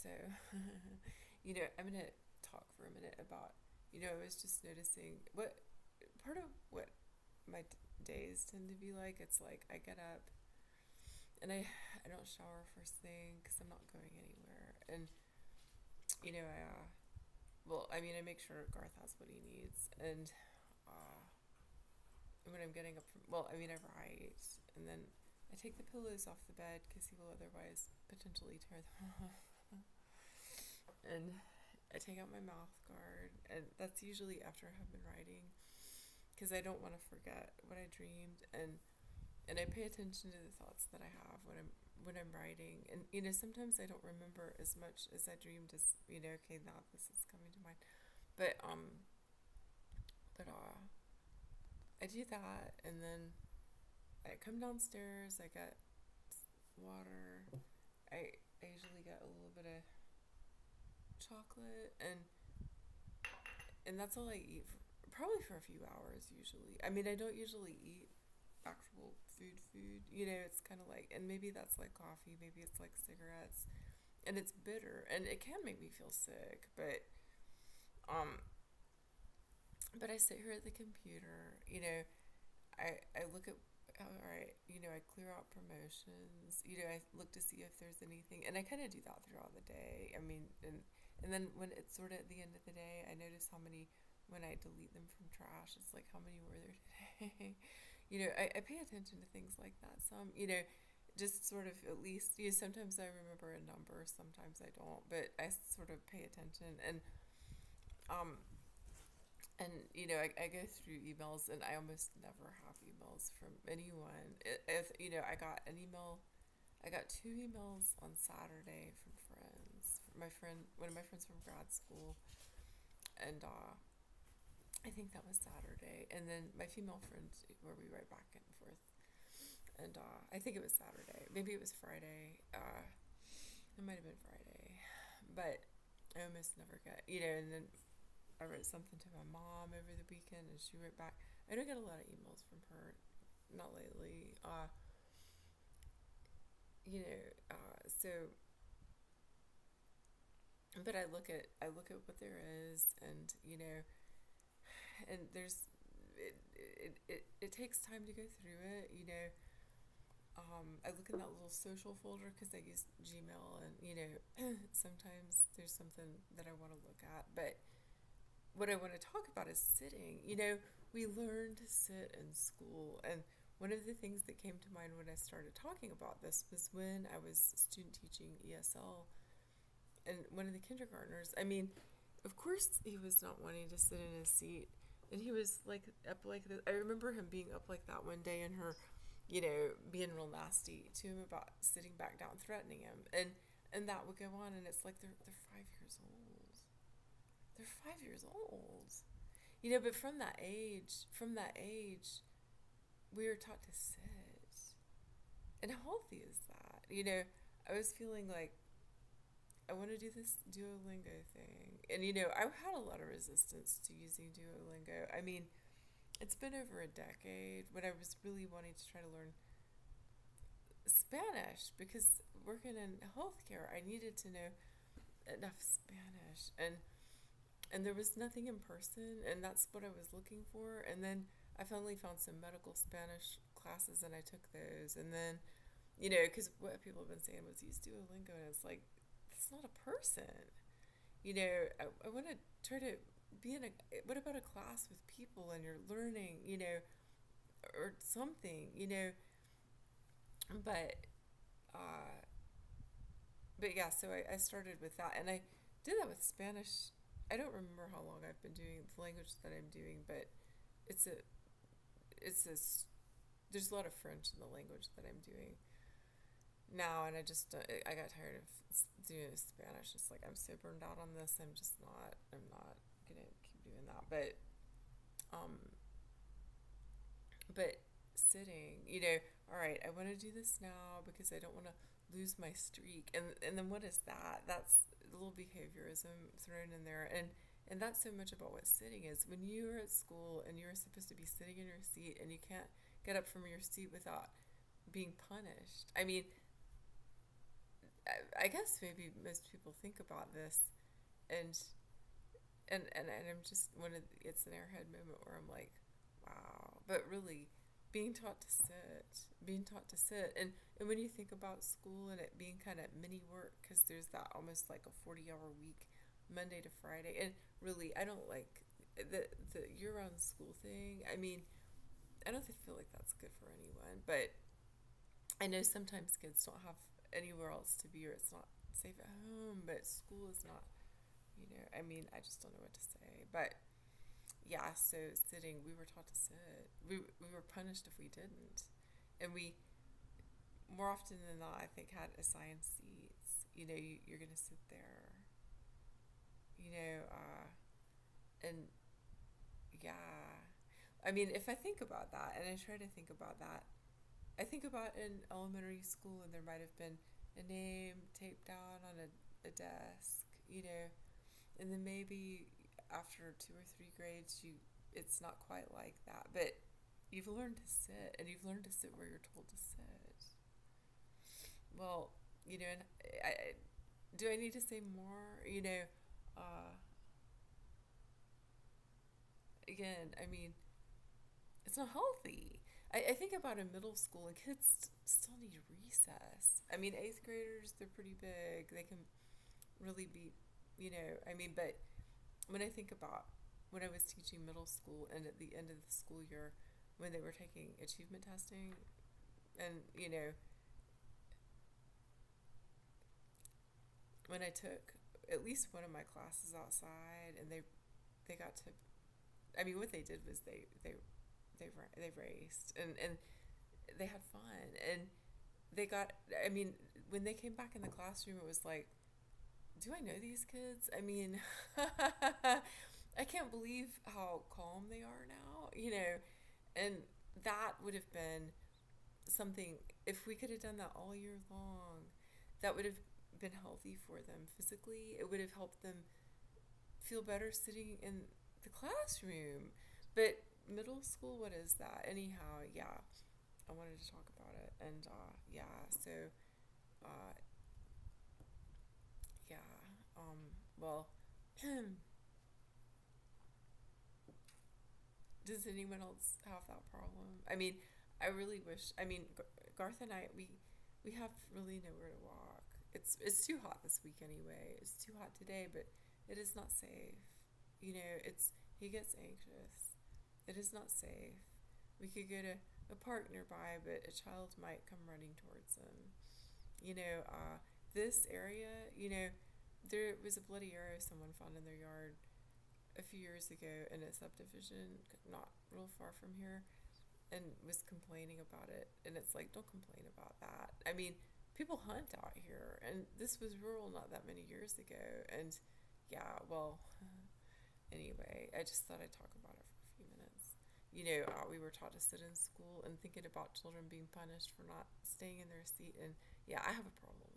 So, I'm going to talk for a minute about, I was just noticing what part of what my days tend to be like. It's like I get up and I don't shower first thing because I'm not going anywhere. And, I make sure Garth has what he needs. And when I'm getting up from, I write and then I take the pillows off the bed because he will otherwise potentially tear them off. And I take out my mouth guard, and that's usually after I have been writing because I don't want to forget what I dreamed, and I pay attention to the thoughts that I have when I'm writing, and sometimes I don't remember as much as I dreamed as okay, now this is coming to mind, but I do that, and then I come downstairs, I get water, I usually get a little bit of chocolate, and that's all I eat probably for a few hours usually. I mean, I don't usually eat actual food. It's kind of like, and maybe that's like coffee, maybe it's like cigarettes, and it's bitter, and it can make me feel sick. Um, but I sit here at the computer. I look at. All right, I clear out promotions. I look to see if there's anything, and I kind of do that throughout the day. I mean, and then when it's sort of at the end of the day, I notice how many, when I delete them from trash, it's like how many were there today. I pay attention to things like that. Just sort of at least, sometimes I remember a number, sometimes I don't, but I sort of pay attention. Um, I go through emails and I almost never have emails from anyone. If, I got an email, I got two emails on Saturday from friends. One of my friends from grad school, and I think that was Saturday. And then my female friend, where we write back and forth, and I think it was Saturday. Maybe it was Friday. It might have been Friday, but I almost never get, and then I wrote something to my mom over the weekend, and she wrote back. I don't get a lot of emails from her, not lately. So, but I look at what there is, and and there's it takes time to go through it. I look in that little social folder because I use Gmail, and sometimes there's something that I want to look at, but what I want to talk about is sitting. We learn to sit in school, and one of the things that came to mind when I started talking about this was when I was student teaching ESL, and one of the kindergartners, I mean, of course he was not wanting to sit in his seat, and he was like up like this. I remember him being up like that one day, and her, being real nasty to him about sitting back down, threatening him, and that would go on, and it's like they're 5 years old. They're 5 years old. But from that age, we were taught to sit. And how healthy is that? I was feeling like I want to do this Duolingo thing. And, I've had a lot of resistance to using Duolingo. I mean, it's been over a decade when I was really wanting to try to learn Spanish because working in healthcare, I needed to know enough Spanish. And there was nothing in person, and that's what I was looking for. And then I finally found some medical Spanish classes, and I took those. And then, because what people have been saying was use Duolingo, and it's like, it's not a person. I want to try to be in a, what about a class with people and you're learning, or something, but, uh, but yeah, so I started with that, and I did that with Spanish. I don't remember how long I've been doing the language that I'm doing, but it's a it's a there's a lot of French in the language that I'm doing now, and I got tired of doing Spanish. It's like I'm so burned out on this. I'm not gonna keep doing that. Um, but sitting, all right, I want to do this now because I don't want to lose my streak. And then what is that? That's a little behaviorism thrown in there, and that's so much about what sitting is. When you are at school and you're supposed to be sitting in your seat and you can't get up from your seat without being punished. I mean, I guess maybe most people think about this, and and I'm just it's an airhead moment where I'm like, wow. But really, being taught to sit, and when you think about school and it being kind of mini work, because there's that almost like a 40-hour week, Monday to Friday, and really, I don't like the year-round school thing. I mean, I don't feel like that's good for anyone, but I know sometimes kids don't have anywhere else to be or it's not safe at home, but school is not, I mean, I just don't know what to say. But yeah, so sitting, we were taught to sit. We were punished if we didn't. And we, more often than not, I think, had assigned seats. You're going to sit there, you know, uh, and yeah. I mean, if I think about that, and I try to think about that, I think about in elementary school, and there might have been a name taped down on a desk, and then maybe after 2 or 3 grades, it's not quite like that, but you've learned to sit, and you've learned to sit where you're told to sit. Well, and do I need to say more? Uh, Again, I mean, it's not healthy. I think about in middle school, and kids still need recess. I mean, eighth graders, they're pretty big. They can really be, I mean, but when I think about when I was teaching middle school and at the end of the school year, when they were taking achievement testing, and, when I took at least one of my classes outside, and they got to, I mean, what they did was they raced, and they had fun, and they got, I mean, when they came back in the classroom, it was like, do I know these kids? I mean, I can't believe how calm they are now, and that would have been something, if we could have done that all year long, that would have been healthy for them physically. It would have helped them feel better sitting in the classroom. But middle school, what is that? Anyhow, yeah, I wanted to talk about it. And yeah, so uh, yeah, well, does anyone else have that problem? I mean, I really wish. I mean, Garth and I, we have really nowhere to walk. It's too hot this week anyway. It's too hot today, but it is not safe. It's he gets anxious. It is not safe. We could go to a park nearby, but a child might come running towards him. You know, uh, this area, there was a bloody arrow someone found in their yard a few years ago in a subdivision not real far from here, and was complaining about it. And it's like, don't complain about that. I mean, people hunt out here, and this was rural not that many years ago. And yeah, well, anyway, I just thought I'd talk about it for a few minutes. We were taught to sit in school, and thinking about children being punished for not staying in their seat. And yeah, I have a problem